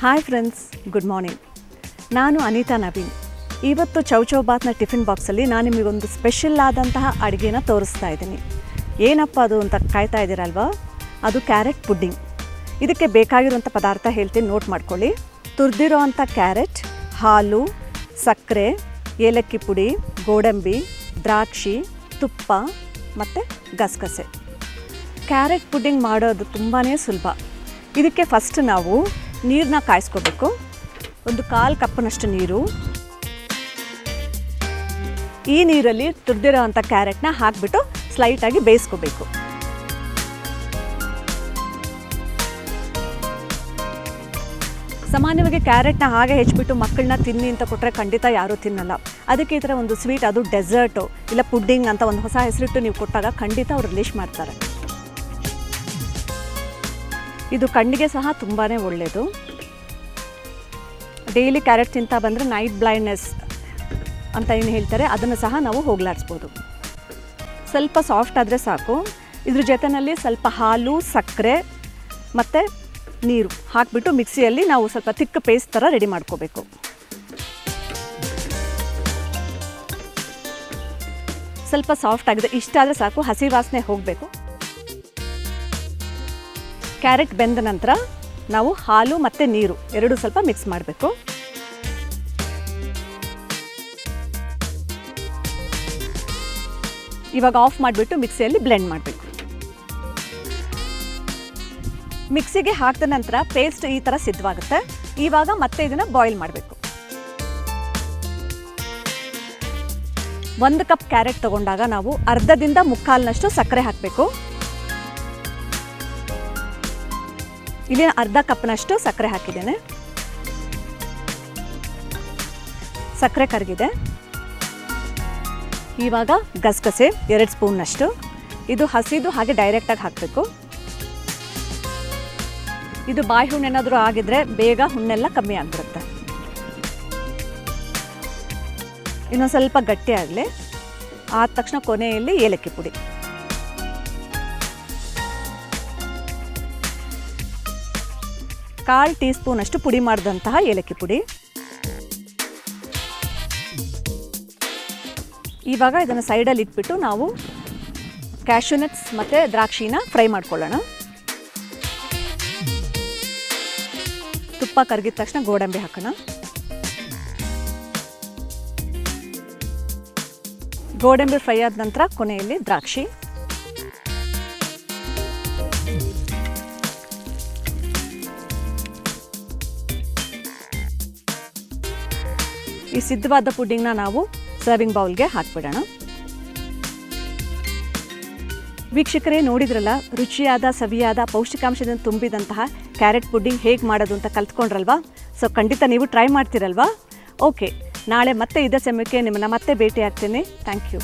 Hi friends, good morning. ನಾನು ಅನಿತಾ ನವೀನ್. ಇವತ್ತು chow chow ಬಾತ್ನ tiffin ಬಾಕ್ಸಲ್ಲಿ ನಾನು ನಿಮಗೊಂದು ಸ್ಪೆಷಲ್ ಆದಂತಹ ಅಡುಗೆನ ತೋರಿಸ್ತಾ ಇದ್ದೀನಿ. ಏನಪ್ಪ ಅದು ಅಂತ ಕಾಯ್ತಾ ಇದ್ದೀರಲ್ವಾ? ಅದು ಕ್ಯಾರೆಟ್ ಪುಡ್ಡಿಂಗ್. ಇದಕ್ಕೆ ಬೇಕಾಗಿರುವಂಥ ಪದಾರ್ಥ ಹೇಳ್ತೀನಿ, ನೋಟ್ ಮಾಡ್ಕೊಳ್ಳಿ. ತುರಿದಿರೋ ಅಂಥ ಕ್ಯಾರೆಟ್, ಹಾಲು, ಸಕ್ಕರೆ, ಏಲಕ್ಕಿ ಪುಡಿ, ಗೋಡಂಬಿ, ದ್ರಾಕ್ಷಿ, ತುಪ್ಪ ಮತ್ತು ಗಸಗಸೆ. ಕ್ಯಾರೆಟ್ ಪುಡ್ಡಿಂಗ್ ಮಾಡೋದು ತುಂಬಾ ಸುಲಭ. ಇದಕ್ಕೆ ಫಸ್ಟ್ ನಾವು ನೀರನ್ನ ಕಾಯಿಸ್ಕೋಬೇಕು. ಒಂದು 1/4 ಕಪ್ನಷ್ಟು ನೀರು. ಈ ನೀರಲ್ಲಿ ತುರಿದಿರೋ ಅಂಥ ಕ್ಯಾರೆಟ್ನ ಹಾಕಿಬಿಟ್ಟು ಸ್ಲೈಟಾಗಿ ಬೇಯಿಸ್ಕೋಬೇಕು. ಸಾಮಾನ್ಯವಾಗಿ ಕ್ಯಾರೆಟ್ನ ಹಾಗೆ ಹೆಚ್ಚಿಬಿಟ್ಟು ಮಕ್ಕಳನ್ನ ತಿನ್ನಿ ಅಂತ ಕೊಟ್ಟರೆ ಖಂಡಿತ ಯಾರೂ ತಿನ್ನಲ್ಲ. ಅದಕ್ಕೆ ಈ ಥರ ಒಂದು ಸ್ವೀಟ್, ಅದು ಡೆಸರ್ಟು ಇಲ್ಲ ಪುಡ್ಡಿಂಗ್ ಅಂತ ಒಂದು ಹೊಸ ಹೆಸರಿಟ್ಟು ನೀವು ಕೊಟ್ಟಾಗ ಖಂಡಿತ ಅವ್ರು ರಿಲೀಶ್ ಮಾಡ್ತಾರೆ. ಇದು ಕಣ್ಣಿಗೆ ಸಹ ತುಂಬಾ ಒಳ್ಳೆಯದು. ಡೈಲಿ ಕ್ಯಾರೆಟ್ ತಿಂತಾ ಬಂದರೆ ನೈಟ್ ಬ್ಲೈಂಡ್ನೆಸ್ ಅಂತ ಏನು ಹೇಳ್ತಾರೆ, ಅದನ್ನು ಸಹ ನಾವು ಹೋಗಲಾಡಿಸ್ಬೋದು. ಸ್ವಲ್ಪ ಸಾಫ್ಟ್ ಆದರೆ ಸಾಕು. ಇದ್ರ ಜೊತೆಯಲ್ಲಿ ಸ್ವಲ್ಪ ಹಾಲು, ಸಕ್ಕರೆ ಮತ್ತು ನೀರು ಹಾಕಿಬಿಟ್ಟು ಮಿಕ್ಸಿಯಲ್ಲಿ ನಾವು ಸ್ವಲ್ಪ ತಿಕ್ಕ ಪೇಸ್ಟ್ ಥರ ರೆಡಿ ಮಾಡ್ಕೋಬೇಕು. ಸ್ವಲ್ಪ ಸಾಫ್ಟ್ ಆಗಿದೆ, ಇಷ್ಟಾದರೆ ಸಾಕು. ಹಸಿ ವಾಸನೆ ಹೋಗಬೇಕು. ಕ್ಯಾರೆಟ್ ಬೆಂದ ನಂತರ ನಾವು ಹಾಲು ಮತ್ತು ನೀರು ಎರಡು ಸ್ವಲ್ಪ ಮಿಕ್ಸ್ ಮಾಡಬೇಕು. ಇವಾಗ ಆಫ್ ಮಾಡಿಬಿಟ್ಟು ಮಿಕ್ಸಿಯಲ್ಲಿ ಬ್ಲೆಂಡ್ ಮಾಡಬೇಕು. ಮಿಕ್ಸಿಗೆ ಹಾಕಿದ ನಂತರ ಪೇಸ್ಟ್ ಈ ಥರ ಸಿದ್ಧವಾಗುತ್ತೆ. ಇವಾಗ ಮತ್ತೆ ಇದನ್ನು ಬಾಯ್ಲ್ ಮಾಡಬೇಕು. 1 ಕಪ್ ಕ್ಯಾರೆಟ್ ತಗೊಂಡಾಗ ನಾವು ಅರ್ಧದಿಂದ ಮುಕ್ಕಾಲಿನಷ್ಟು ಸಕ್ಕರೆ ಹಾಕಬೇಕು. ಇಲ್ಲಿ ಅರ್ಧ ಕಪ್ನಷ್ಟು ಸಕ್ಕರೆ ಹಾಕಿದ್ದೇನೆ. ಸಕ್ಕರೆ ಕರಗಿದೆ. ಇವಾಗ ಗಸಗಸೆ 2 ಸ್ಪೂನ್ನಷ್ಟು. ಇದು ಹಸಿದು ಹಾಗೆ ಡೈರೆಕ್ಟಾಗಿ ಹಾಕಬೇಕು. ಇದು ಬಾಯಿ ಹುಣ್ಣೇನಾದರೂ ಆಗಿದ್ರೆ ಬೇಗ ಹುಣ್ಣೆಲ್ಲ ಕಮ್ಮಿ ಆಗಿಬಿಡುತ್ತೆ. ಇನ್ನೊಂದು ಸ್ವಲ್ಪ ಗಟ್ಟಿ ಆಗಲಿ. ಆದ ತಕ್ಷಣ ಕೊನೆಯಲ್ಲಿ ಏಲಕ್ಕಿ ಪುಡಿ. ಕಾಲು ಟೀ ಸ್ಪೂನಷ್ಟು ಪುಡಿ ಮಾಡಿದಂತಹ ಏಲಕ್ಕಿ ಪುಡಿ. ಇವಾಗ ಇದನ್ನು ಸೈಡಲ್ಲಿ ಇಟ್ಬಿಟ್ಟು ನಾವು ಕ್ಯಾಶ್ಯೂ ನಟ್ಸ್ ಮತ್ತು ದ್ರಾಕ್ಷಿನ ಫ್ರೈ ಮಾಡ್ಕೊಳ್ಳೋಣ. ತುಪ್ಪ ಕರಗಿದ ತಕ್ಷಣ ಗೋಡಂಬಿ ಹಾಕೋಣ. ಗೋಡಂಬಿ ಫ್ರೈ ಆದ ನಂತರ ಕೊನೆಯಲ್ಲಿ ದ್ರಾಕ್ಷಿ. ಈ ಸಿದ್ಧವಾದ ಪುಡ್ಡಿಂಗ್ನ ನಾವು ಸರ್ವಿಂಗ್ ಬೌಲ್ಗೆ ಹಾಕಿಬಿಡೋಣ. ವೀಕ್ಷಕರೇ, ನೋಡಿದ್ರಲ್ಲ, ರುಚಿಯಾದ, ಸವಿಯಾದ, ಪೌಷ್ಟಿಕಾಂಶದಿಂದ ತುಂಬಿದಂತಹ ಕ್ಯಾರೆಟ್ ಪುಡ್ಡಿಂಗ್ ಹೇಗೆ ಮಾಡೋದು ಅಂತ ಕಲ್ತ್ಕೊಂಡ್ರಲ್ವಾ? ಸೊ ಖಂಡಿತ ನೀವು ಟ್ರೈ ಮಾಡ್ತೀರಲ್ವಾ? ಓಕೆ, ನಾಳೆ ಮತ್ತೆ ಇದೇ ಸಮಯಕ್ಕೆ ನಿಮ್ಮನ್ನು ಮತ್ತೆ ಭೇಟಿ ಆಗ್ತೀನಿ. Thank you.